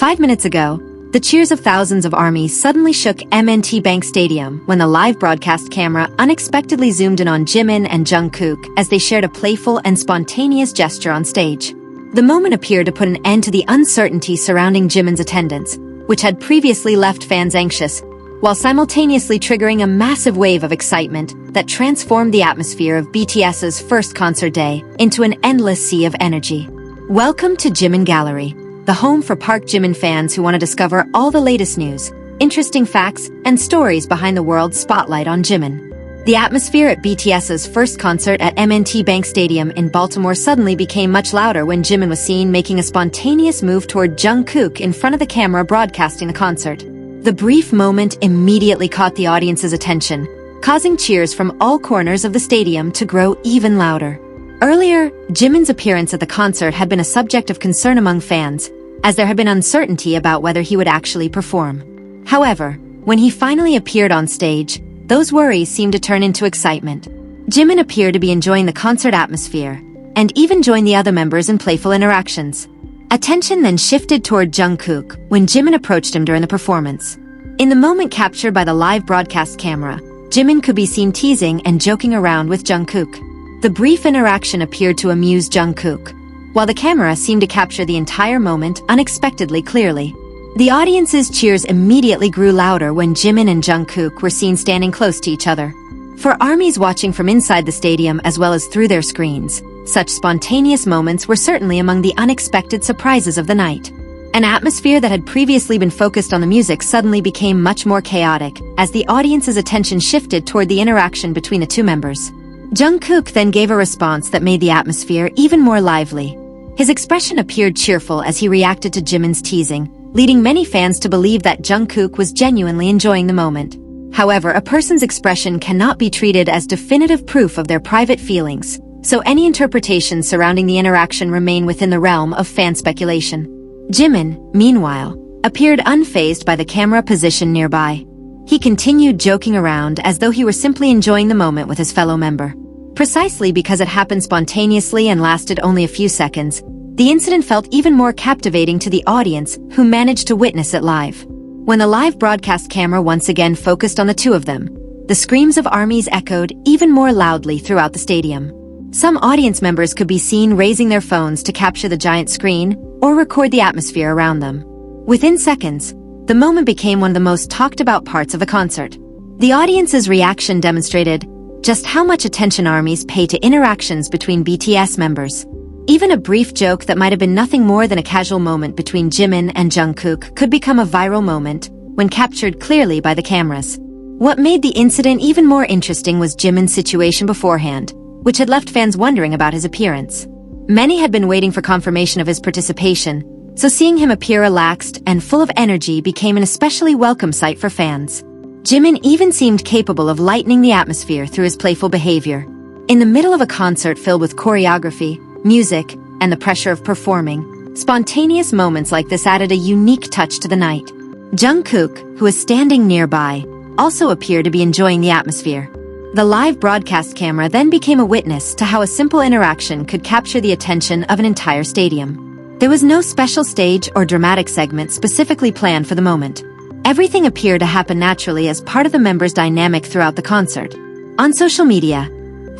5 minutes ago, the cheers of thousands of armies suddenly shook M&T Bank Stadium when the live broadcast camera unexpectedly zoomed in on Jimin and Jungkook as they shared a playful and spontaneous gesture on stage. The moment appeared to put an end to the uncertainty surrounding Jimin's attendance, which had previously left fans anxious, while simultaneously triggering a massive wave of excitement that transformed the atmosphere of BTS's first concert day into an endless sea of energy. Welcome to Jimin Gallery, the home for Park Jimin fans who want to discover all the latest news, interesting facts, and stories behind the world's spotlight on Jimin. The atmosphere at BTS's first concert at M&T Bank Stadium in Baltimore suddenly became much louder when Jimin was seen making a spontaneous move toward Jungkook in front of the camera broadcasting the concert. The brief moment immediately caught the audience's attention, causing cheers from all corners of the stadium to grow even louder. Earlier, Jimin's appearance at the concert had been a subject of concern among fans, as there had been uncertainty about whether he would actually perform. However, when he finally appeared on stage, those worries seemed to turn into excitement. Jimin appeared to be enjoying the concert atmosphere, and even joined the other members in playful interactions. Attention then shifted toward Jungkook when Jimin approached him during the performance. In the moment captured by the live broadcast camera, Jimin could be seen teasing and joking around with Jungkook. The brief interaction appeared to amuse Jungkook, while the camera seemed to capture the entire moment unexpectedly clearly. The audience's cheers immediately grew louder when Jimin and Jungkook were seen standing close to each other. For armies watching from inside the stadium as well as through their screens, such spontaneous moments were certainly among the unexpected surprises of the night. An atmosphere that had previously been focused on the music suddenly became much more chaotic as the audience's attention shifted toward the interaction between the two members. Jungkook then gave a response that made the atmosphere even more lively. His expression appeared cheerful as he reacted to Jimin's teasing, leading many fans to believe that Jungkook was genuinely enjoying the moment. However, a person's expression cannot be treated as definitive proof of their private feelings, so any interpretations surrounding the interaction remain within the realm of fan speculation. Jimin, meanwhile, appeared unfazed by the camera position nearby. He continued joking around as though he were simply enjoying the moment with his fellow member. Precisely because it happened spontaneously and lasted only a few seconds, the incident felt even more captivating to the audience who managed to witness it live. When the live broadcast camera once again focused on the two of them, the screams of armies echoed even more loudly throughout the stadium. Some audience members could be seen raising their phones to capture the giant screen or record the atmosphere around them. Within seconds, the moment became one of the most talked about parts of the concert. The audience's reaction demonstrated just how much attention armies pay to interactions between BTS members. Even a brief joke that might have been nothing more than a casual moment between Jimin and Jungkook could become a viral moment when captured clearly by the cameras. What made the incident even more interesting was Jimin's situation beforehand, which had left fans wondering about his appearance. Many had been waiting for confirmation of his participation, so seeing him appear relaxed and full of energy became an especially welcome sight for fans. Jimin even seemed capable of lightening the atmosphere through his playful behavior. In the middle of a concert filled with choreography, music, and the pressure of performing, spontaneous moments like this added a unique touch to the night. Jungkook, who was standing nearby, also appeared to be enjoying the atmosphere. The live broadcast camera then became a witness to how a simple interaction could capture the attention of an entire stadium. There was no special stage or dramatic segment specifically planned for the moment. Everything appeared to happen naturally as part of the members' dynamic throughout the concert. On social media,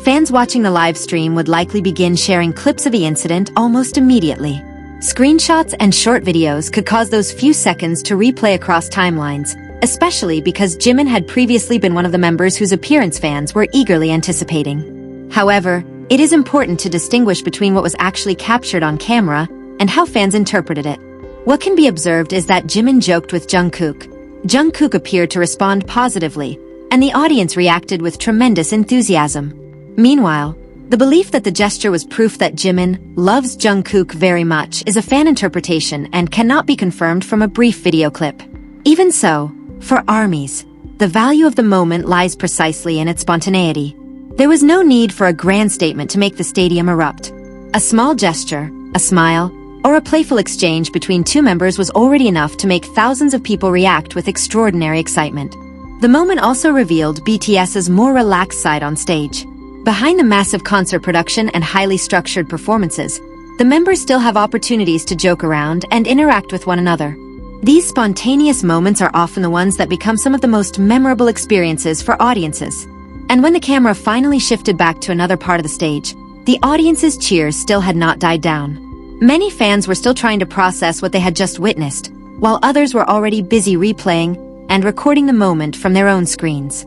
fans watching the live stream would likely begin sharing clips of the incident almost immediately. Screenshots and short videos could cause those few seconds to replay across timelines, especially because Jimin had previously been one of the members whose appearance fans were eagerly anticipating. However, it is important to distinguish between what was actually captured on camera and how fans interpreted it. What can be observed is that Jimin joked with Jungkook. Jungkook appeared to respond positively, and the audience reacted with tremendous enthusiasm. Meanwhile, the belief that the gesture was proof that Jimin loves Jungkook very much is a fan interpretation and cannot be confirmed from a brief video clip. Even so, for armies, the value of the moment lies precisely in its spontaneity. There was no need for a grand statement to make the stadium erupt. A small gesture, a smile, or a playful exchange between two members was already enough to make thousands of people react with extraordinary excitement. The moment also revealed BTS's more relaxed side on stage. Behind the massive concert production and highly structured performances, the members still have opportunities to joke around and interact with one another. These spontaneous moments are often the ones that become some of the most memorable experiences for audiences. And when the camera finally shifted back to another part of the stage, the audience's cheers still had not died down. Many fans were still trying to process what they had just witnessed, while others were already busy replaying and recording the moment from their own screens.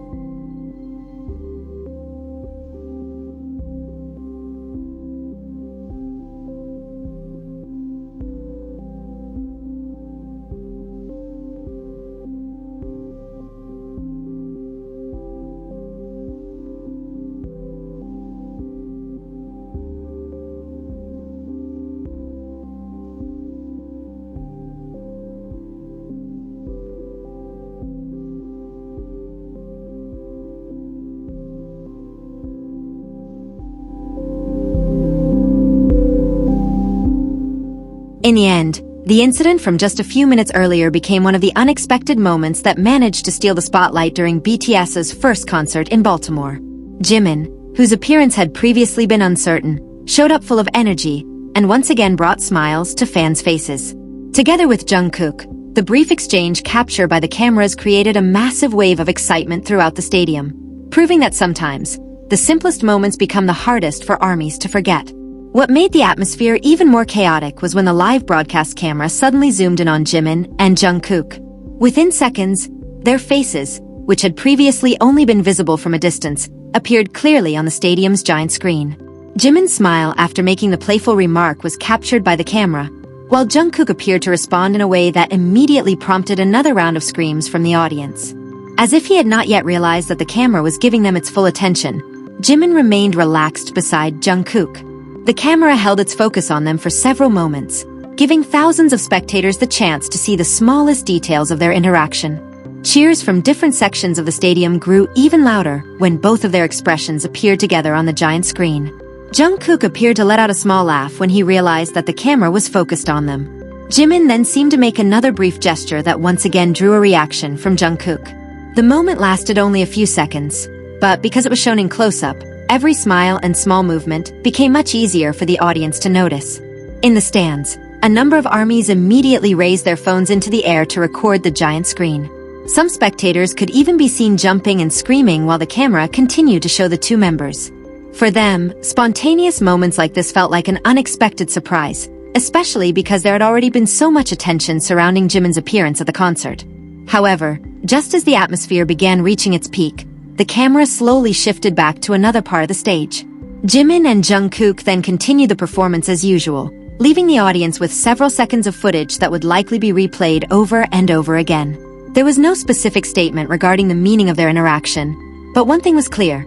In the end, the incident from just a few minutes earlier became one of the unexpected moments that managed to steal the spotlight during BTS's first concert in Baltimore. Jimin, whose appearance had previously been uncertain, showed up full of energy and once again brought smiles to fans' faces. Together with Jungkook, the brief exchange captured by the cameras created a massive wave of excitement throughout the stadium, proving that sometimes, the simplest moments become the hardest for armies to forget. What made the atmosphere even more chaotic was when the live broadcast camera suddenly zoomed in on Jimin and Jungkook. Within seconds, their faces, which had previously only been visible from a distance, appeared clearly on the stadium's giant screen. Jimin's smile after making the playful remark was captured by the camera, while Jungkook appeared to respond in a way that immediately prompted another round of screams from the audience. As if he had not yet realized that the camera was giving them its full attention, Jimin remained relaxed beside Jungkook. The camera held its focus on them for several moments, giving thousands of spectators the chance to see the smallest details of their interaction. Cheers from different sections of the stadium grew even louder when both of their expressions appeared together on the giant screen. Jungkook appeared to let out a small laugh when he realized that the camera was focused on them. Jimin then seemed to make another brief gesture that once again drew a reaction from Jungkook. The moment lasted only a few seconds, but because it was shown in close-up, every smile and small movement became much easier for the audience to notice. In the stands, a number of armies immediately raised their phones into the air to record the giant screen. Some spectators could even be seen jumping and screaming while the camera continued to show the two members. For them, spontaneous moments like this felt like an unexpected surprise, especially because there had already been so much attention surrounding Jimin's appearance at the concert. However, just as the atmosphere began reaching its peak, the camera slowly shifted back to another part of the stage. Jimin and Jungkook then continued the performance as usual, leaving the audience with several seconds of footage that would likely be replayed over and over again. There was no specific statement regarding the meaning of their interaction, but one thing was clear.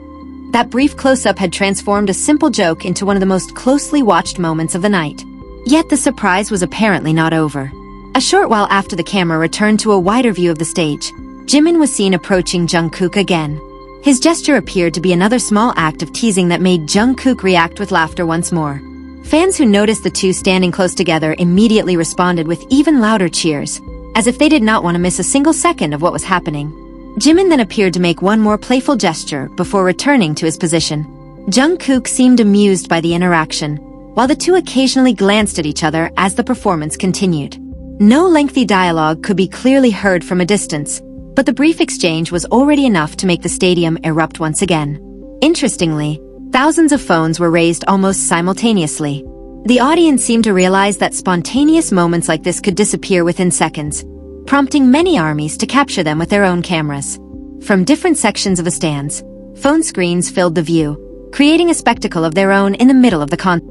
That brief close-up had transformed a simple joke into one of the most closely watched moments of the night. Yet the surprise was apparently not over. A short while after the camera returned to a wider view of the stage, Jimin was seen approaching Jungkook again. His gesture appeared to be another small act of teasing that made Jungkook react with laughter once more. Fans who noticed the two standing close together immediately responded with even louder cheers, as if they did not want to miss a single second of what was happening. Jimin then appeared to make one more playful gesture before returning to his position. Jungkook seemed amused by the interaction, while the two occasionally glanced at each other as the performance continued. No lengthy dialogue could be clearly heard from a distance, but the brief exchange was already enough to make the stadium erupt once again. Interestingly, thousands of phones were raised almost simultaneously. The audience seemed to realize that spontaneous moments like this could disappear within seconds, prompting many armies to capture them with their own cameras. From different sections of the stands, phone screens filled the view, creating a spectacle of their own in the middle of the concert.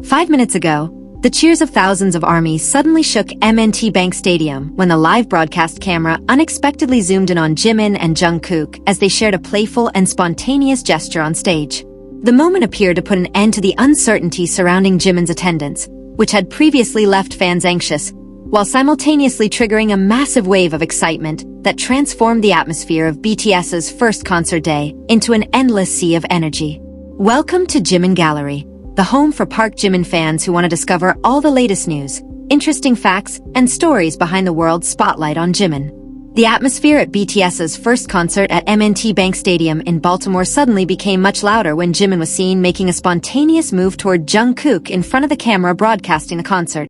5 minutes ago, the cheers of thousands of armies suddenly shook M&T Bank Stadium when the live broadcast camera unexpectedly zoomed in on Jimin and Jungkook as they shared a playful and spontaneous gesture on stage. The moment appeared to put an end to the uncertainty surrounding Jimin's attendance, which had previously left fans anxious, while simultaneously triggering a massive wave of excitement that transformed the atmosphere of BTS's first concert day into an endless sea of energy. Welcome to Jimin Gallery, the home for Park Jimin fans who want to discover all the latest news, interesting facts, and stories behind the world's spotlight on Jimin. The atmosphere at BTS's first concert at M&T Bank Stadium in Baltimore suddenly became much louder when Jimin was seen making a spontaneous move toward Jungkook in front of the camera broadcasting the concert.